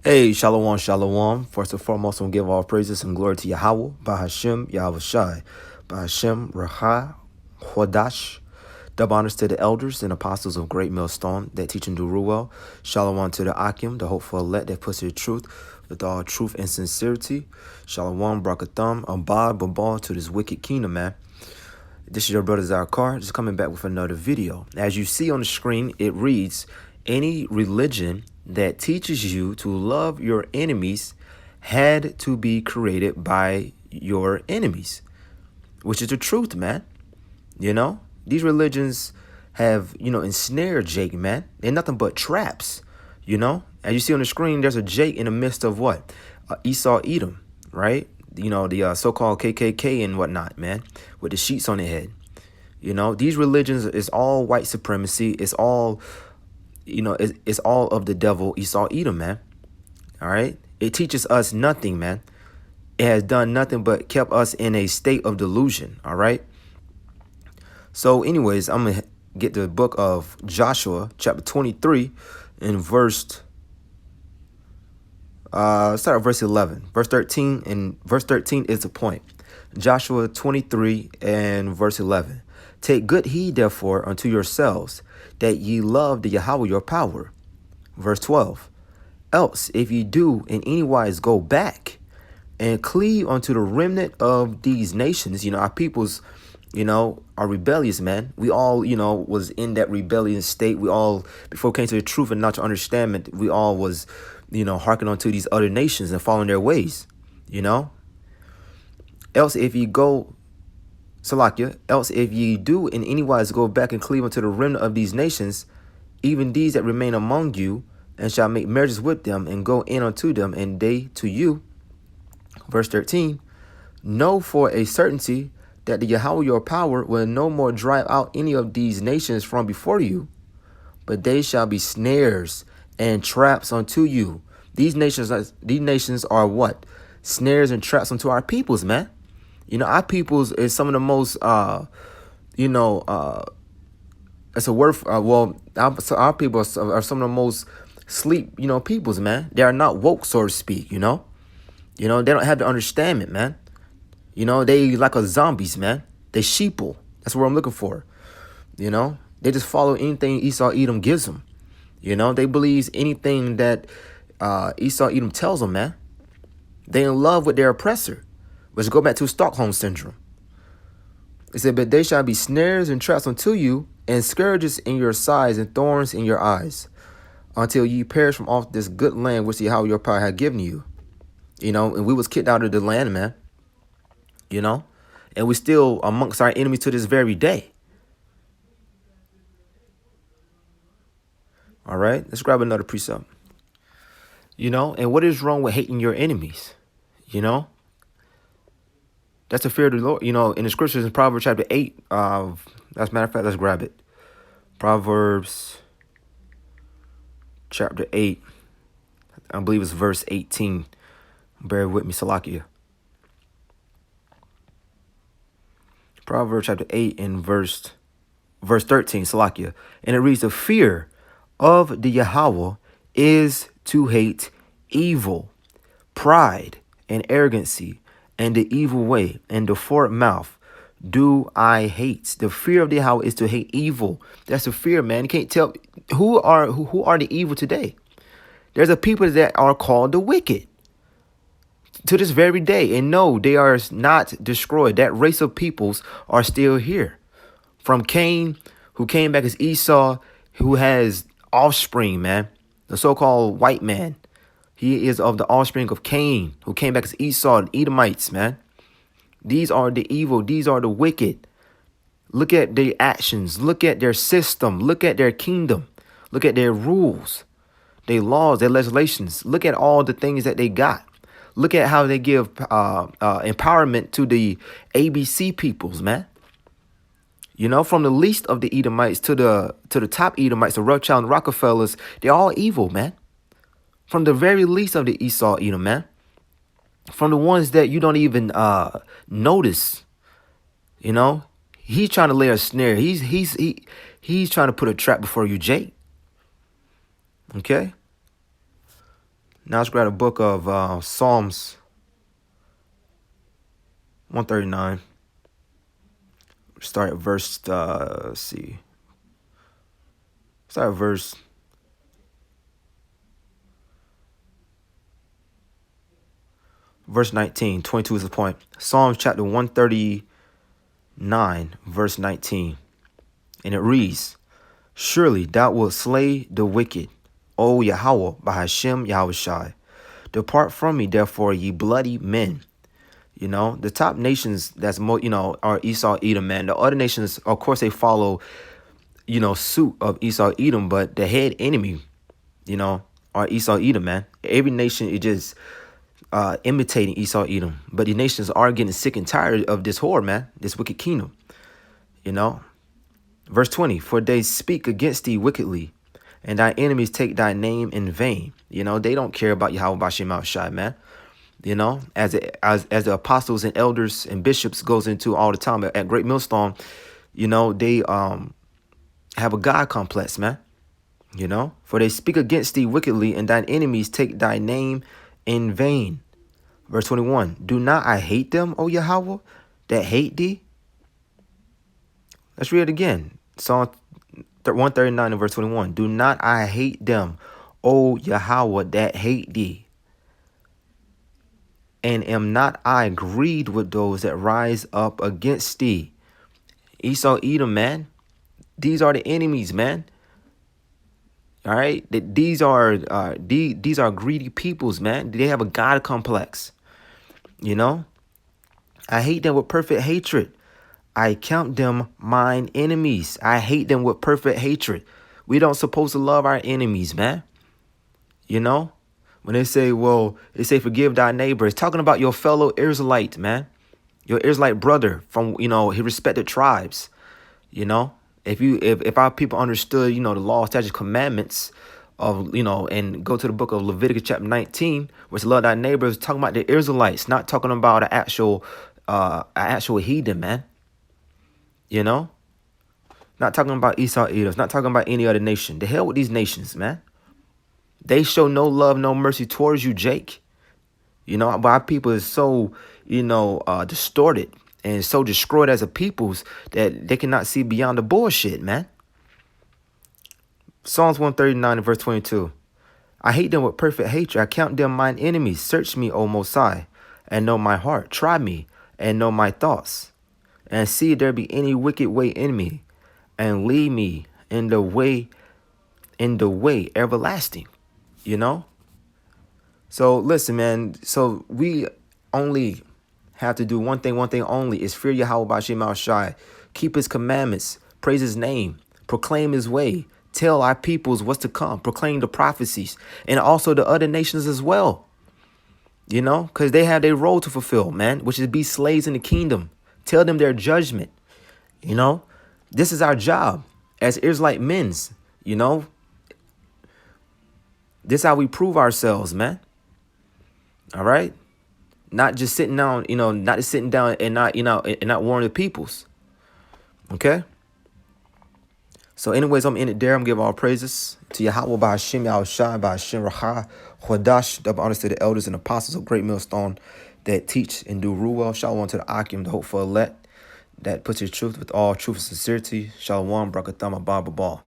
Hey, Shalom, Shalom. First and foremost, I'm going to give all praises and glory to Yahweh, Bahashem, Yahweh Shai, Bahashem, Raha, Hodash. Double honors to the elders and apostles of Great Millstone that teach and do rule well. Shalom to the Akim, the hopeful elect that puts the truth with all truth and sincerity. Shalom, Brakatham, Abad, Babal to this wicked kingdom, man. This is your brother Zakar, just coming back with another video. As you see on the screen, it reads, any religion that teaches you to love your enemies had to be created by your enemies, which is the truth, man. You know, these religions have, ensnared Jake, man. They're nothing but traps, As you see on the screen, there's a Jake in the midst of what? Esau, Edom, right? The so-called KKK and whatnot, man, with the sheets on their head. These religions is all white supremacy. It's all, it's all of the devil, Esau, Edom, man. All right. It teaches us nothing, man. It has done nothing but kept us in a state of delusion. All right. So anyways, I'm going to get to the book of Joshua, chapter 23, and start at verse 11. Verse 13, and verse 13 is the point. Joshua 23 and verse 11. Take good heed, therefore, unto yourselves, that ye love the Yahweh your power. Verse 12. Else, if ye do in any wise go back and cleave unto the remnant of these nations, our peoples, are rebellious, man. We all, was in that rebellious state. We all, before we came to the truth and not to understand it, we all was, hearkening onto these other nations and following their ways, Else if ye go, Salakia, else if ye do in any wise go back and cleave unto the remnant of these nations, even these that remain among you, and shall make marriages with them, and go in unto them, and they to you. Verse 13, know for a certainty that the Yahweh your power will no more drive out any of these nations from before you, but they shall be snares and traps unto you. These nations are what? Snares and traps unto our peoples, man. Our peoples is some of the most, it's a word. Our people are some of the most sleep, peoples, man. They are not woke, so to speak. They don't have the understanding, man. They like a zombies, man. They sheeple. That's what I'm looking for. They just follow anything Esau Edom gives them. They believe anything that Esau Edom tells them, man. They in love with their oppressor. Let's go back to Stockholm syndrome. It said, but they shall be snares and traps unto you, and scourges in your sides and thorns in your eyes, until ye perish from off this good land which Yahweh your power had given you. And we was kicked out of the land, man. And we still amongst our enemies to this very day. All right, let's grab another precept. And what is wrong with hating your enemies? That's the fear of the Lord. In the scriptures in Proverbs chapter 8, as a matter of fact, let's grab it. Proverbs chapter 8, I believe it's verse 18. Bear with me, Salakia. Proverbs chapter 8 and verse 13, Salakia. And it reads, the fear of the Yahweh is to hate evil, pride, and arrogancy, and the evil way, and the forward mouth do I hate. The fear of the Yahweh is to hate evil. That's the fear, man. You can't tell who are the evil today. There's a people that are called the wicked to this very day. And no, they are not destroyed. That race of peoples are still here. From Cain, who came back as Esau, who has offspring, man. The so-called white man. He is of the offspring of Cain, who came back as Esau, the Edomites, man. These are the evil. These are the wicked. Look at their actions. Look at their system. Look at their kingdom. Look at their rules, their laws, their legislations. Look at all the things that they got. Look at how they give empowerment to the ABC peoples, man. From the least of the Edomites to the top Edomites, the Rothschild and Rockefellers, they're all evil, man. From the very least of the Esau Edom, man. From the ones that you don't even notice, he's trying to lay a snare. He's trying to put a trap before you, Jake. Okay. Now let's grab the book of Psalms 139. Start at verse, let's see. Start at verse 19. 22 is the point. Psalms chapter 139, verse 19. And it reads, surely thou wilt slay the wicked, O Yahweh, by Hashem Yahushai. Depart from me, therefore, ye bloody men. You know, the top nations that's more, are Esau, Edom, man. The other nations, of course, they follow, suit of Esau, Edom, but the head enemy, are Esau, Edom, man. Every nation is just imitating Esau, Edom. But the nations are getting sick and tired of this whore, man, this wicked kingdom, Verse 20, for they speak against thee wickedly, and thy enemies take thy name in vain. They don't care about Yahweh Bashim Shai, man. As the apostles and elders and bishops goes into all the time at Great Millstone, they have a God complex, man. For they speak against thee wickedly, and thine enemies take thy name in vain. Verse 21, do not I hate them, O Yahweh, that hate thee? Let's read it again. Psalm 139 and verse 21. Do not I hate them, O Yahweh, that hate thee? And am not I grieved with those that rise up against thee? Esau, Edom, man. These are the enemies, man. All right. These are greedy peoples, man. They have a God complex. I hate them with perfect hatred. I count them mine enemies. I hate them with perfect hatred. We don't supposed to love our enemies, man. When they say, forgive thy neighbor, it's talking about your fellow Israelite, man. Your Israelite brother from, his respected tribes. If our people understood, the law, statutes, commandments of, and go to the book of Leviticus chapter 19, which love thy neighbors, talking about the Israelites, not talking about an actual heathen, man. Not talking about Esau, Edom, not talking about any other nation. The hell with these nations, man. They show no love, no mercy towards you, Jake. But our people is so, distorted and so destroyed as a peoples that they cannot see beyond the bullshit, man. Psalms 139 and verse 22. I hate them with perfect hatred. I count them mine enemies. Search me, O Most High, and know my heart. Try me and know my thoughts, and see if there be any wicked way in me, and lead me in the way everlasting. So listen, man. So we only have to do one thing only, is fear Yahweh Bashim Shai, keep his commandments, praise his name, proclaim his way, tell our peoples what's to come, proclaim the prophecies, and also the other nations as well. Because they have their role to fulfill, man, which is be slaves in the kingdom. Tell them their judgment. This is our job as Israelite men's, This is how we prove ourselves, man. All right. Not just sitting down, not just sitting down and not, and not warning the peoples. Okay. So anyways, I'm in it there. I'm giving all praises to Yahweh by Hashem, Yahushai, by Hashem, Raha, Chodash, double honors to the elders and apostles of Great Millstone that teach and do rule well. Shalom to the Akim, the hopeful elect that puts his truth with all truth and sincerity. Shalom, Brakatham, Abba, Ball.